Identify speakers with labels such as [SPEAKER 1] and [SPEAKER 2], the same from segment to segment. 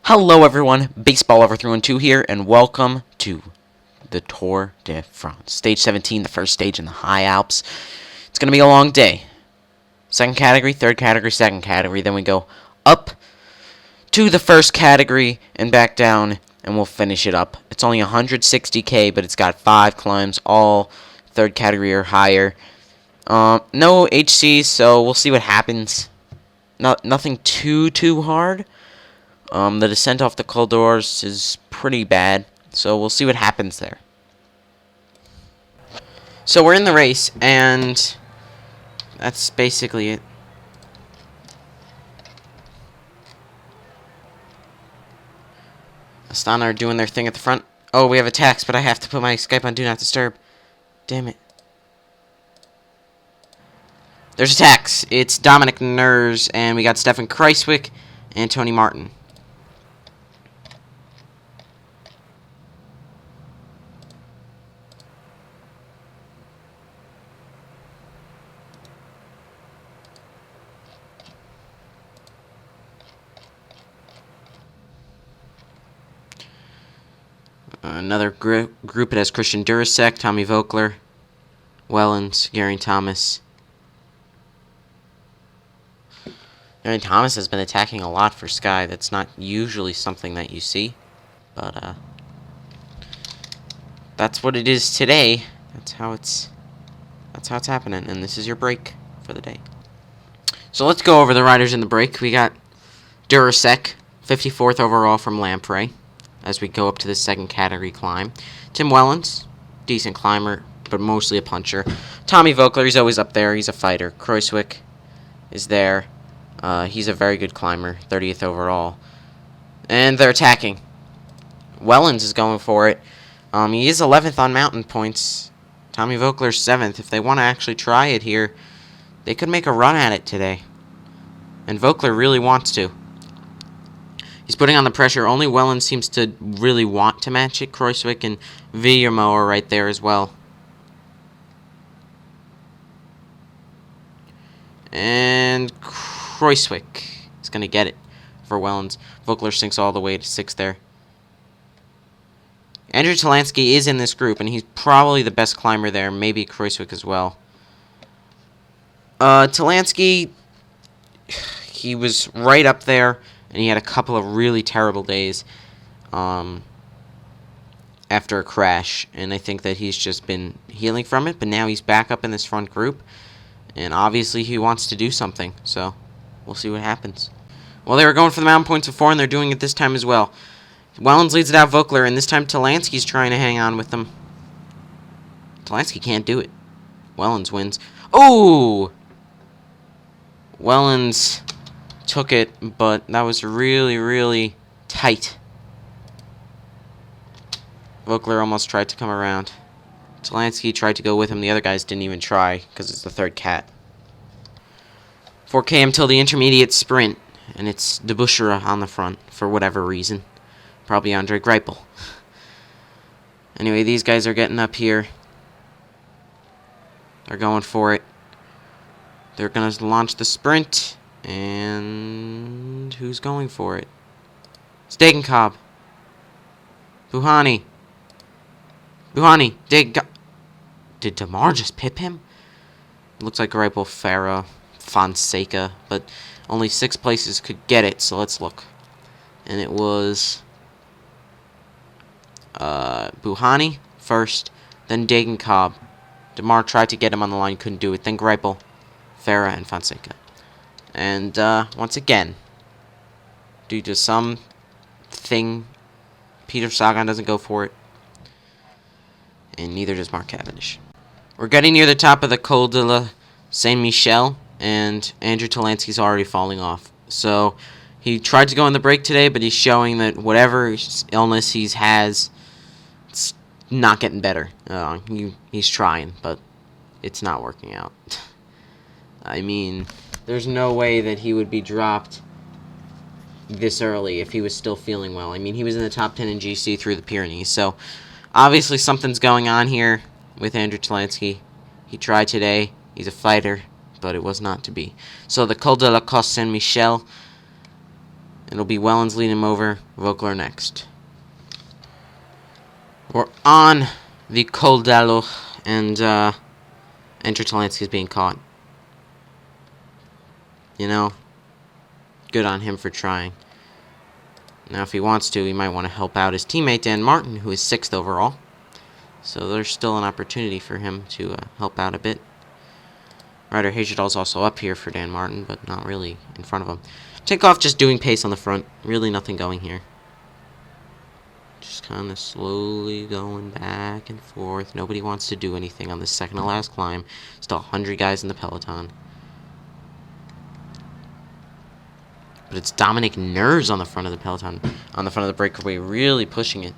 [SPEAKER 1] Hello everyone, Baseball Lover 312 here, and welcome to the Tour de France. Stage 17, the first stage in the high Alps. It's going to be a long day. Second category, third category, second category. Then we go up to the first category and back down, and we'll finish it up. It's only 160k, but it's got 5 climbs, all third category or higher. No HCs, so we'll see what happens. Nothing too hard. The descent off the Col d'Ors is pretty bad, so we'll see what happens there. So we're in the race, and that's basically it. Astana are doing their thing at the front. Oh, we have attacks, but I have to put my Skype on Do Not Disturb. Damn it. There's attacks. It's Dominic Ners, and we got Stefan Kreiswick and Tony Martin. Another group, it has Christian Durasek, Tommy Vogler, Wellens, Geraint Thomas. Geraint Thomas has been attacking a lot for Sky. That's not usually something that you see, but that's what it is today. That's how it's happening, and this is your break for the day. So let's go over the riders in the break. We got Durasek, 54th overall from Lamprey, as we go up to the second category climb. Tim Wellens, decent climber, but mostly a puncher. Tommy Vogler, he's always up there. He's a fighter. Kreiswick is there. He's a very good climber, 30th overall. And they're attacking. Wellens is going for it. He is 11th on mountain points. Tommy Vogler's 7th. If they want to actually try it here, they could make a run at it today. And Vogler really wants to. He's putting on the pressure. Only Wellens seems to really want to match it. Kreiswick and Villermo are right there as well. And Kreiswick is going to get it for Wellens. Vogler sinks all the way to 6th there. Andrew Talansky is in this group, and he's probably the best climber there. Maybe Kreiswick as well. Talansky, he was right up there, and he had a couple of really terrible days after a crash, and I think that he's just been healing from it, but now he's back up in this front group, and obviously he wants to do something, so we'll see what happens. Well, they were going for the mountain points before, and they're doing it this time as well. Wellens leads it out Vogler, and this time Talansky's trying to hang on with them. Talansky can't do it. Wellens wins. Oh! Wellens took it, but that was really tight. Vogler almost tried to come around. Talansky tried to go with him. The other guys didn't even try because it's the third cat. 4K until the intermediate sprint, and it's Debushera on the front for whatever reason. Probably Andre Greipel. Anyway, these guys are getting up here. They're going for it. They're going to launch the sprint. And who's going for it? It's Degenkolb. Buhani. Did Damar just pip him? It looks like Greipel, Farah, Fonseca, but only 6 places could get it, so let's look. And it was Buhani first, then Degenkolb. Damar tried to get him on the line, couldn't do it. Then Greipel, Farah, and Fonseca. And once again, due to some thing, Peter Sagan doesn't go for it, and neither does Mark Cavendish. We're getting near the top of the Col de la Saint-Michel, and Andrew Talansky's already falling off. So he tried to go in the break today, but he's showing that whatever illness he has, it's not getting better. He's trying, but it's not working out. I mean, there's no way that he would be dropped this early if he was still feeling well. I mean, he was in the top 10 in GC through the Pyrenees, so obviously something's going on here with Andrew Talansky. He tried today. He's a fighter, but it was not to be. So the Col de la Côte Saint-Michel, It'll be Wellens leading him over. Vogler next. We're on the Col d'Allo, and Enter Talansky is being caught. You know, good on him for trying. Now, if he wants to, he might want to help out his teammate Dan Martin, who is 6th overall. So there's still an opportunity for him to help out a bit. Ryder Hagedal's also up here for Dan Martin, but not really in front of him. Takeoff just doing pace on the front. Really nothing going here. Just kind of slowly going back and forth. Nobody wants to do anything on this second to last climb. Still 100 guys in the peloton. But it's Dominic Ners on the front of the peloton. On the front of the breakaway, really pushing it.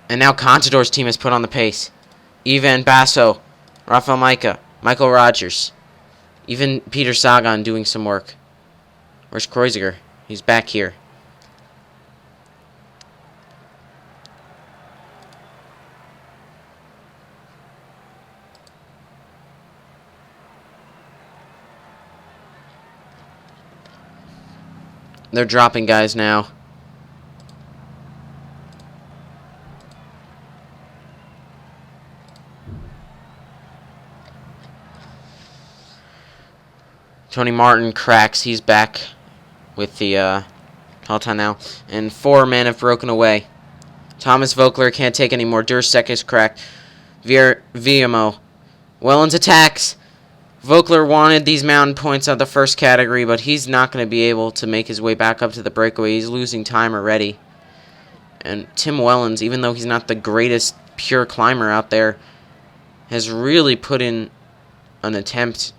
[SPEAKER 1] And now Contador's team has put on the pace. Ivan Basso, Rafael Micah, Michael Rogers. Even Peter Sagan doing some work. Where's Kreuziger? He's back here. They're dropping guys now. Tony Martin cracks. He's back with the peloton now. And 4 men have broken away. Thomas Vogler can't take any more. Dursek is cracked. Viamo. Wellens attacks. Vogler wanted these mountain points on the first category, but he's not going to be able to make his way back up to the breakaway. He's losing time already. And Tim Wellens, even though he's not the greatest pure climber out there, has really put in an attempt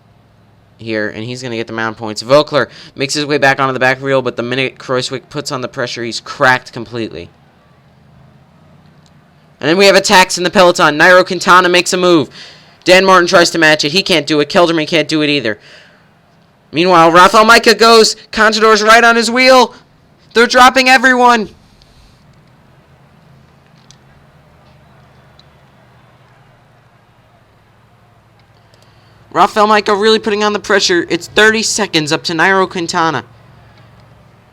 [SPEAKER 1] here, and he's going to get the mountain points. Vogler makes his way back onto the back wheel, but the minute Kreuzwick puts on the pressure, he's cracked completely. And then we have attacks in the peloton. Nairo Quintana makes a move. Dan Martin tries to match it. He can't do it. Kelderman can't do it either. Meanwhile, Rafael Micah goes. Contador's right on his wheel. They're dropping everyone. Rafael Micah really putting on the pressure. It's 30 seconds up to Nairo Quintana.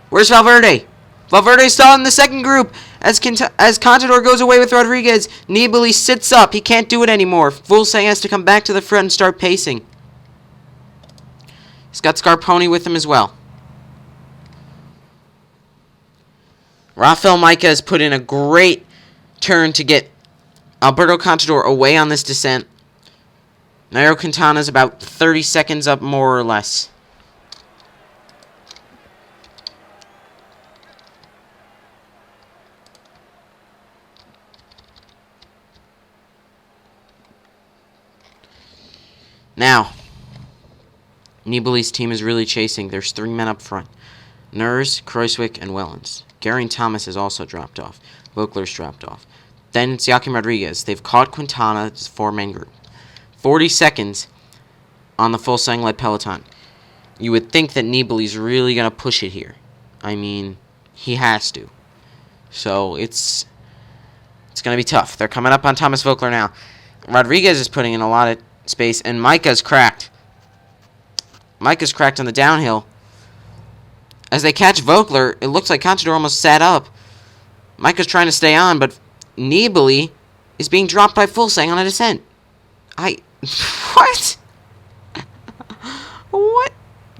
[SPEAKER 1] Where's Valverde? Valverde's still in the second group. As Contador goes away with Rodriguez, Nibali sits up. He can't do it anymore. Fulsang has to come back to the front and start pacing. He's got Scarponi with him as well. Rafael Micah has put in a great turn to get Alberto Contador away on this descent. Nairo Quintana is about 30 seconds up, more or less. Now, Nibali's team is really chasing. There's 3 men up front. Ners, Kreuzwick, and Wellens. Geraint Thomas has also dropped off. Vogler's dropped off. Then it's Joaquim Rodriguez. They've caught Quintana. It's a 4-man group. 40 seconds on the Fulsang-led peloton. You would think that Nibali's really going to push it here. I mean, he has to. So it's going to be tough. They're coming up on Thomas Vogler now. Rodriguez is putting in a lot of space, and Micah's cracked. Micah's cracked on the downhill. As they catch Vogler, it looks like Contador almost sat up. Micah's trying to stay on, but Nibali is being dropped by Fulsang on a descent. What? What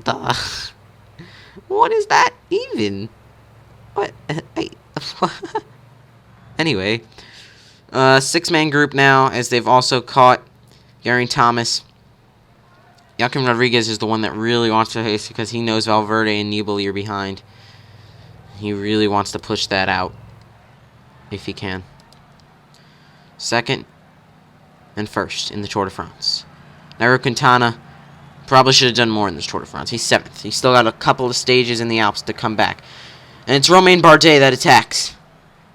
[SPEAKER 1] the? What is that even? What? Anyway, 6-man group now, as they've also caught Geraint Thomas. Joaquim Rodriguez is the one that really wants to haste because he knows Valverde and Nibali are behind. He really wants to push that out if he can. Second and first in the Tour de France. Nairo Quintana probably should have done more in this Tour de France. He's 7th. He's still got a couple of stages in the Alps to come back. And it's Romain Bardet that attacks.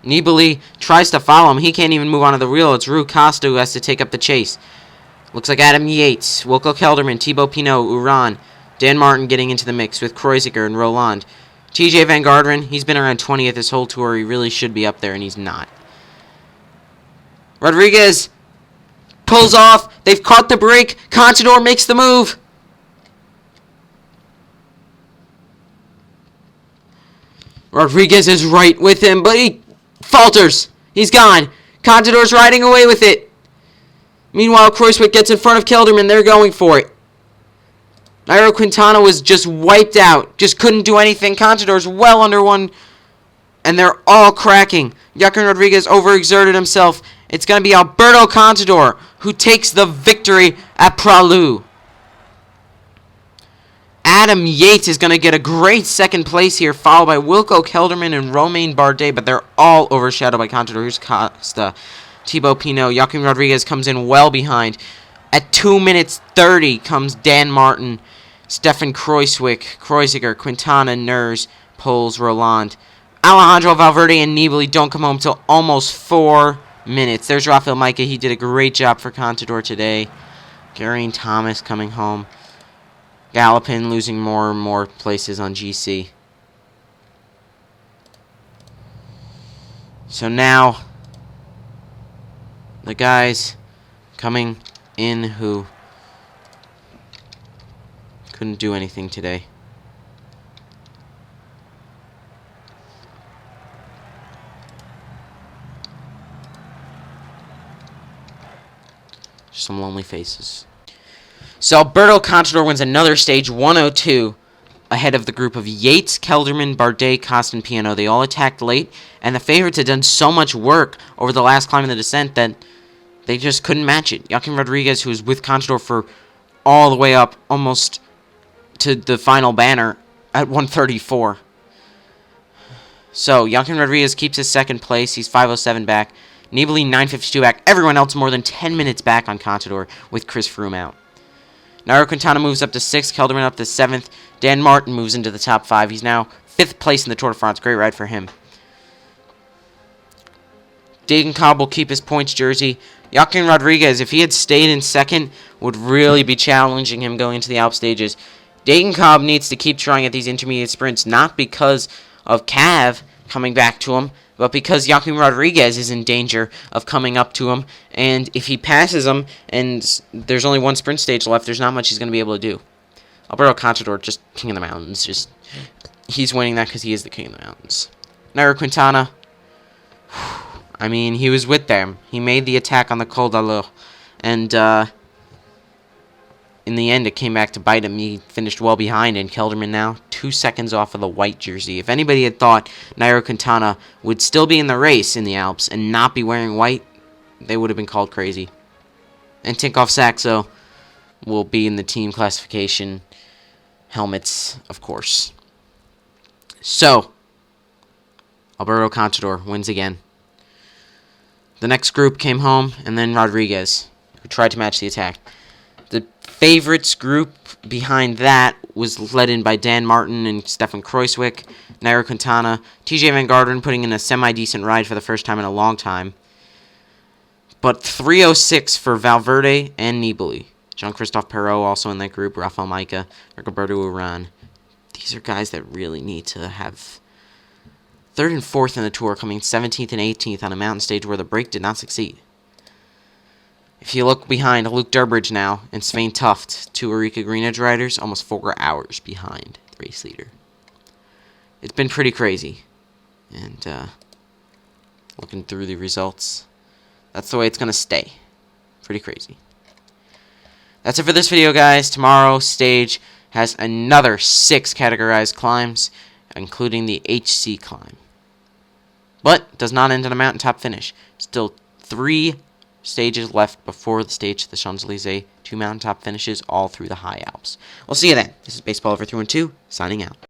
[SPEAKER 1] Nibali tries to follow him. He can't even move onto the wheel. It's Rui Costa who has to take up the chase. Looks like Adam Yates, Wilco Kelderman, Thibaut Pinot, Uran, Dan Martin getting into the mix with Kreuziger and Roland. TJ Van Garderen, he's been around 20th this whole tour. He really should be up there, and he's not. Rodriguez pulls off. They've caught the break. Contador makes the move. Rodriguez is right with him, but he falters. He's gone. Contador's riding away with it. Meanwhile, Kruijswijk gets in front of Kelderman. They're going for it. Nairo Quintana was just wiped out. Just couldn't do anything. Contador's well under one. And they're all cracking. Joaquin Rodriguez overexerted himself. It's going to be Alberto Contador who takes the victory at Pralou. Adam Yates is going to get a great second place here, followed by Wilco Kelderman and Romain Bardet, but they're all overshadowed by Contador. Here's Costa, Thibaut Pinot. Joaquin Rodriguez comes in well behind. At 2 minutes 30 comes Dan Martin, Stefan Kreuziger, Quintana, Ners, Poles, Roland. Alejandro Valverde and Nibali don't come home till almost 4 minutes. There's Rafael Micah. He did a great job for Contador today. Geraint Thomas coming home. Galopin losing more and more places on GC. So now, the guys coming in who couldn't do anything today. Some lonely faces. So Alberto Contador wins another stage, 102, ahead of the group of Yates, Kelderman, Bardet, Costa, and Piano. They all attacked late, and the favorites had done so much work over the last climb of the descent that they just couldn't match it. Joaquin Rodriguez, who was with Contador for all the way up almost to the final banner at 134. So Joaquin Rodriguez keeps his second place. He's 5:07 back. Nibali 9:52 back. Everyone else more than 10 minutes back on Contador with Chris Froome out. Nairo Quintana moves up to 6th, Kelderman up to 7th. Dan Martin moves into the top 5. He's now 5th place in the Tour de France. Great ride for him. Degenkolb will keep his points jersey. Joaquin Rodriguez, if he had stayed in 2nd, would really be challenging him going into the Alps stages. Degenkolb needs to keep trying at these intermediate sprints, not because of Cav coming back to him, but because Joaquin Rodriguez is in danger of coming up to him, and if he passes him, and there's only one sprint stage left, there's not much he's going to be able to do. Alberto Contador, just king of the mountains. He's winning that because he is the king of the mountains. Nairo Quintana, I mean, he was with them. He made the attack on the Col d'Aleur, and in the end, it came back to bite him. He finished well behind, and Kelderman now 2 seconds off of the white jersey. If anybody had thought Nairo Quintana would still be in the race in the Alps and not be wearing white, they would have been called crazy. And Tinkoff Saxo will be in the team classification helmets, of course. So, Alberto Contador wins again. The next group came home, and then Rodriguez, who tried to match the attack. The favorites group behind that was led in by Dan Martin and Stefan Kruijswijk, Nairo Quintana, TJ Van Garderen putting in a semi-decent ride for the first time in a long time. But 3:06 for Valverde and Nibali. Jean-Christophe Perrault also in that group, Rafael Micah, Rigoberto Urán. These are guys that really need to have 3rd and 4th in the Tour, coming 17th and 18th on a mountain stage where the break did not succeed. If you look behind, Luke Durbridge now and Svein Tuft, 2 Orica Green Edge riders, almost 4 hours behind the race leader. It's been pretty crazy. And looking through the results, that's the way it's going to stay. Pretty crazy. That's it for this video, guys. Tomorrow's stage has another 6 categorized climbs, including the HC climb. But does not end in a mountaintop finish. Still 3 stages left before the stage to the Champs-Élysées. 2 mountaintop finishes all through the high Alps. We'll see you then. This is Baseball Over 312, signing out.